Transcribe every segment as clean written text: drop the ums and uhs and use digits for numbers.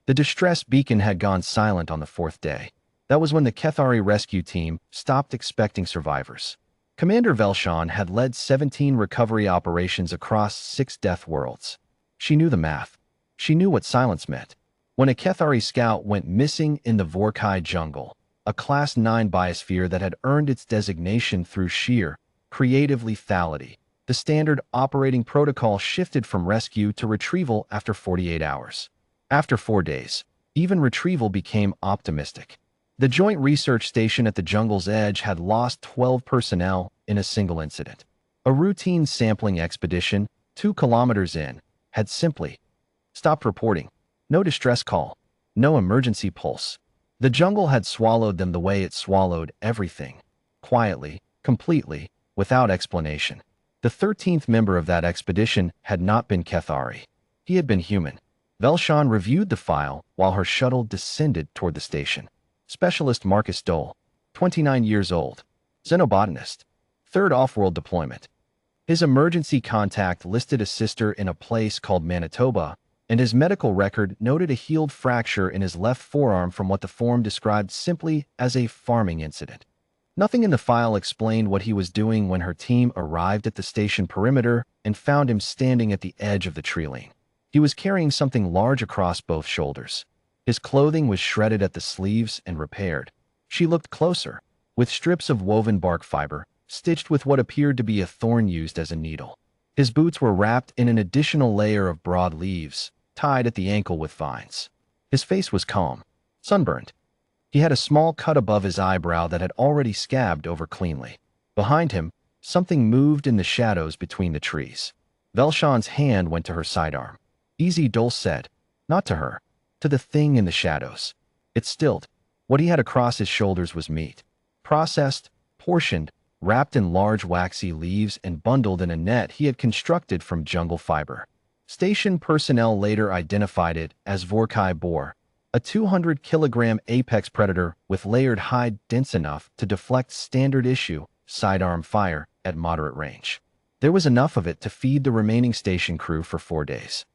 The distress beacon had gone silent on the fourth day. That was when the Kethari rescue team stopped expecting survivors. Commander Velshan had led 17 recovery operations across 6 death worlds. She knew the math. She knew what silence meant. When a Kethari scout went missing in the Vorkai jungle, a Class 9 biosphere that had earned its designation through sheer, creative lethality, the standard operating protocol shifted from rescue to retrieval after 48 hours. After 4 days, even retrieval became optimistic. The Joint Research Station at the jungle's edge had lost 12 personnel in a single incident. A routine sampling expedition, 2 kilometers in, had simply stopped reporting. No distress call, no emergency pulse. The jungle had swallowed them the way it swallowed everything. Quietly, completely, without explanation. The 13th member of that expedition had not been Kethari. He had been human. Velshan reviewed the file while her shuttle descended toward the station. Specialist Marcus Dole, 29 years old, xenobotanist, 3rd off-world deployment. His emergency contact listed a sister in a place called Manitoba, and his medical record noted a healed fracture in his left forearm from what the form described simply as a farming incident. Nothing in the file explained what he was doing when her team arrived at the station perimeter and found him standing at the edge of the tree line. He was carrying something large across both shoulders. His clothing was shredded at the sleeves and repaired. She looked closer, with strips of woven bark fiber, stitched with what appeared to be a thorn used as a needle. His boots were wrapped in an additional layer of broad leaves, tied at the ankle with vines. His face was calm, sunburned. He had a small cut above his eyebrow that had already scabbed over cleanly. Behind him, something moved in the shadows between the trees. Velshan's hand went to her sidearm. Easy, Dole said. Not to her. To the thing in the shadows. It stilled. What he had across his shoulders was meat. Processed, portioned, wrapped in large waxy leaves and bundled in a net he had constructed from jungle fiber. Station personnel later identified it as Vorkai boar, a 200-kilogram apex predator with layered hide dense enough to deflect standard-issue sidearm fire at moderate range. There was enough of it to feed the remaining station crew for 4 days.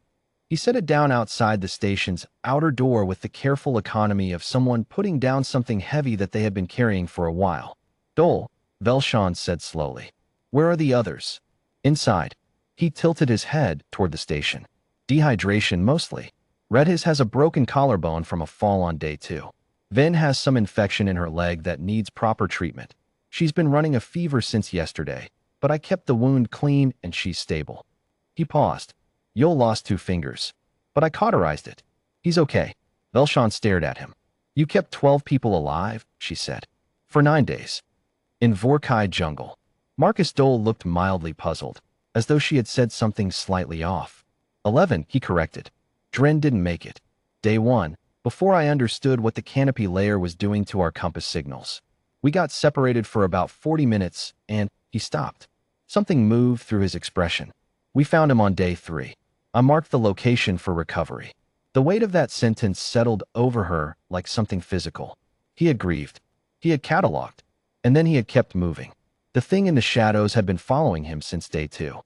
He set it down outside the station's outer door with the careful economy of someone putting down something heavy that they had been carrying for a while. Dole, Velshan said slowly. Where are the others? Inside. He tilted his head toward the station. Dehydration mostly. Redis has a broken collarbone from a fall on day 2. Ven has some infection in her leg that needs proper treatment. She's been running a fever since yesterday, but I kept the wound clean and she's stable. He paused. Yol lost 2 fingers, but I cauterized it. He's okay. Velshan stared at him. You kept 12 people alive, she said. For 9 days. In Vorkai jungle. Marcus Dole looked mildly puzzled, as though she had said something slightly off. 11, he corrected. Dren didn't make it. Day 1, before I understood what the canopy layer was doing to our compass signals. We got separated for about 40 minutes, and he stopped. Something moved through his expression. We found him on day 3. I marked the location for recovery. The weight of that sentence settled over her like something physical. He had grieved. He had cataloged. And then he had kept moving. The thing in the shadows had been following him since day 2.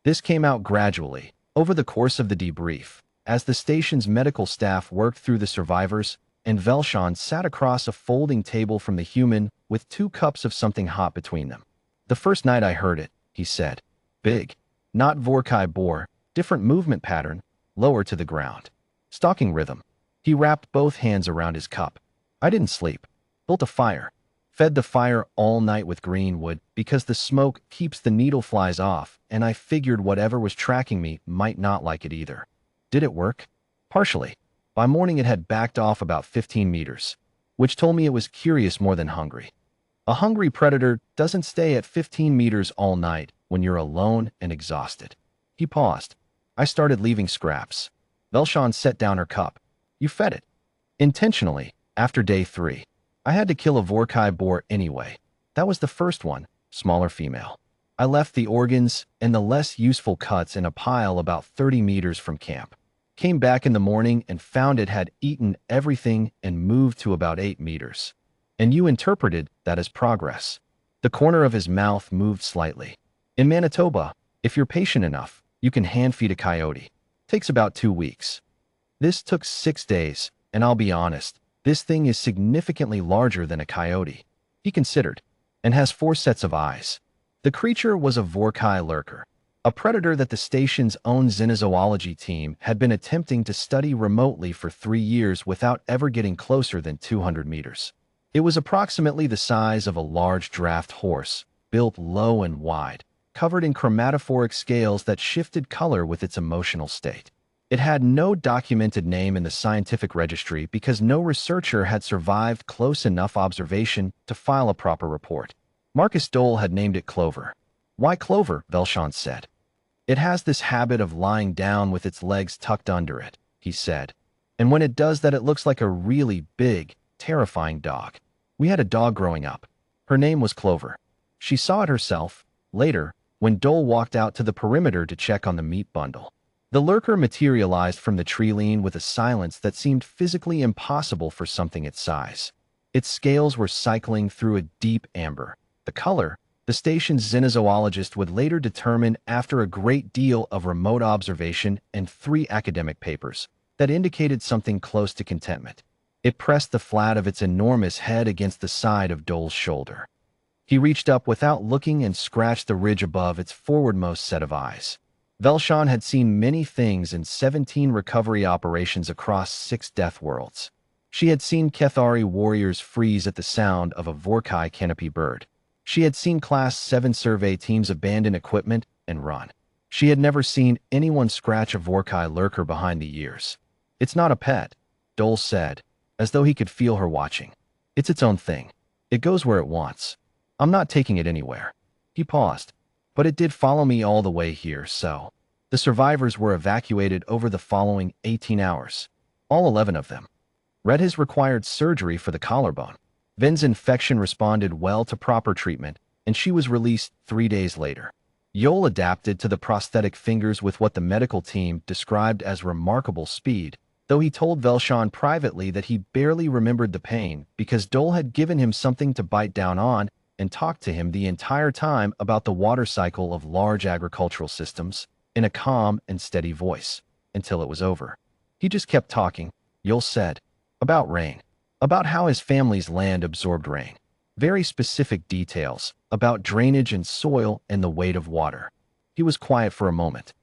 This came out gradually, over the course of the debrief, as the station's medical staff worked through the survivors, and Velshan sat across a folding table from the human with 2 cups of something hot between them. The first night I heard it, he said. Big. Not Vorkai boar, different movement pattern, lower to the ground. Stalking rhythm. He wrapped both hands around his cup. I didn't sleep. Built a fire. Fed the fire all night with green wood because the smoke keeps the needle flies off, and I figured whatever was tracking me might not like it either. Did it work? Partially. By morning it had backed off about 15 meters, which told me it was curious more than hungry. A hungry predator doesn't stay at 15 meters all night when you're alone and exhausted. He paused. I started leaving scraps. Velshan set down her cup. You fed it. Intentionally, after day 3. I had to kill a Vorkai boar anyway. That was the first one, smaller female. I left the organs and the less useful cuts in a pile about 30 meters from camp. Came back in the morning and found it had eaten everything and moved to about 8 meters. And you interpreted that as progress. The corner of his mouth moved slightly. In Manitoba, if you're patient enough, you can hand feed a coyote. Takes about 2 weeks. This took 6 days, and I'll be honest, this thing is significantly larger than a coyote, he considered, and has 4 sets of eyes. The creature was a Vorkai lurker, a predator that the station's own xenozoology team had been attempting to study remotely for 3 years without ever getting closer than 200 meters. It was approximately the size of a large draft horse, built low and wide, covered in chromatophoric scales that shifted color with its emotional state. It had no documented name in the scientific registry because no researcher had survived close enough observation to file a proper report. Marcus Dole had named it Clover. Why Clover? Velshawn said. It has this habit of lying down with its legs tucked under it, he said. And when it does that, it looks like a really big, terrifying dog. We had a dog growing up. Her name was Clover. She saw it herself, later, when Dole walked out to the perimeter to check on the meat bundle. The lurker materialized from the tree line with a silence that seemed physically impossible for something its size. Its scales were cycling through a deep amber. The color, the station's xenozoologist would later determine after a great deal of remote observation and 3 academic papers, that indicated something close to contentment. It pressed the flat of its enormous head against the side of Dole's shoulder. He reached up without looking and scratched the ridge above its forwardmost set of eyes. Velshawn had seen many things in 17 recovery operations across 6 Deathworlds. She had seen Kethari warriors freeze at the sound of a Vorkai canopy bird. She had seen Class 7 survey teams abandon equipment and run. She had never seen anyone scratch a Vorkai lurker behind the ears. It's not a pet, Dole said, as though he could feel her watching. It's its own thing. It goes where it wants. I'm not taking it anywhere. He paused. But it did follow me all the way here, so. The survivors were evacuated over the following 18 hours. All 11 of them. Redhis required surgery for the collarbone. Ven's infection responded well to proper treatment, and she was released 3 days later. Yol adapted to the prosthetic fingers with what the medical team described as remarkable speed, though he told Velshawn privately that he barely remembered the pain because Dole had given him something to bite down on and talked to him the entire time about the water cycle of large agricultural systems in a calm and steady voice, until it was over. He just kept talking, Yol said, about rain, about how his family's land absorbed rain. Very specific details about drainage and soil and the weight of water. He was quiet for a moment.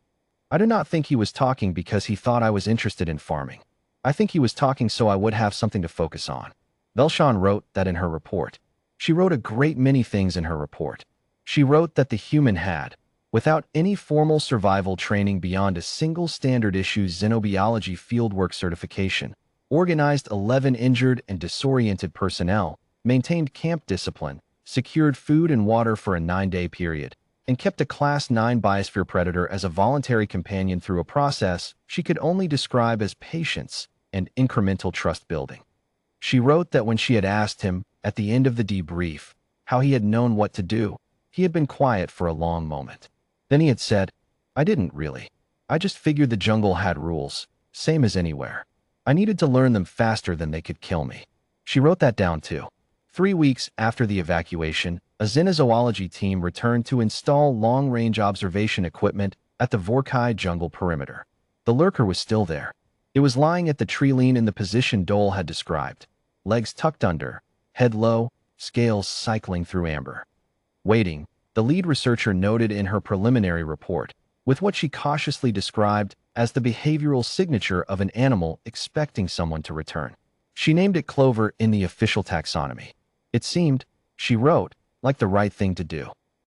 I do not think he was talking because he thought I was interested in farming. I think he was talking so I would have something to focus on. Velshawn wrote that in her report. She wrote a great many things in her report. She wrote that the human had, without any formal survival training beyond a single standard-issue xenobiology fieldwork certification, organized 11 injured and disoriented personnel, maintained camp discipline, secured food and water for a 9-day period, and kept a Class 9 biosphere predator as a voluntary companion through a process she could only describe as patience and incremental trust building. She wrote that when she had asked him, at the end of the debrief, how he had known what to do, he had been quiet for a long moment. Then he had said, I didn't really. I just figured the jungle had rules, same as anywhere. I needed to learn them faster than they could kill me. She wrote that down too. 3 weeks after the evacuation, a xenozoology team returned to install long-range observation equipment at the Vorkai jungle perimeter. The lurker was still there. It was lying at the tree line in the position Dole had described, legs tucked under, head low, scales cycling through amber. Waiting, the lead researcher noted in her preliminary report, with what she cautiously described as the behavioral signature of an animal expecting someone to return. She named it Clover in the official taxonomy. It seemed, she wrote, like the right thing to do.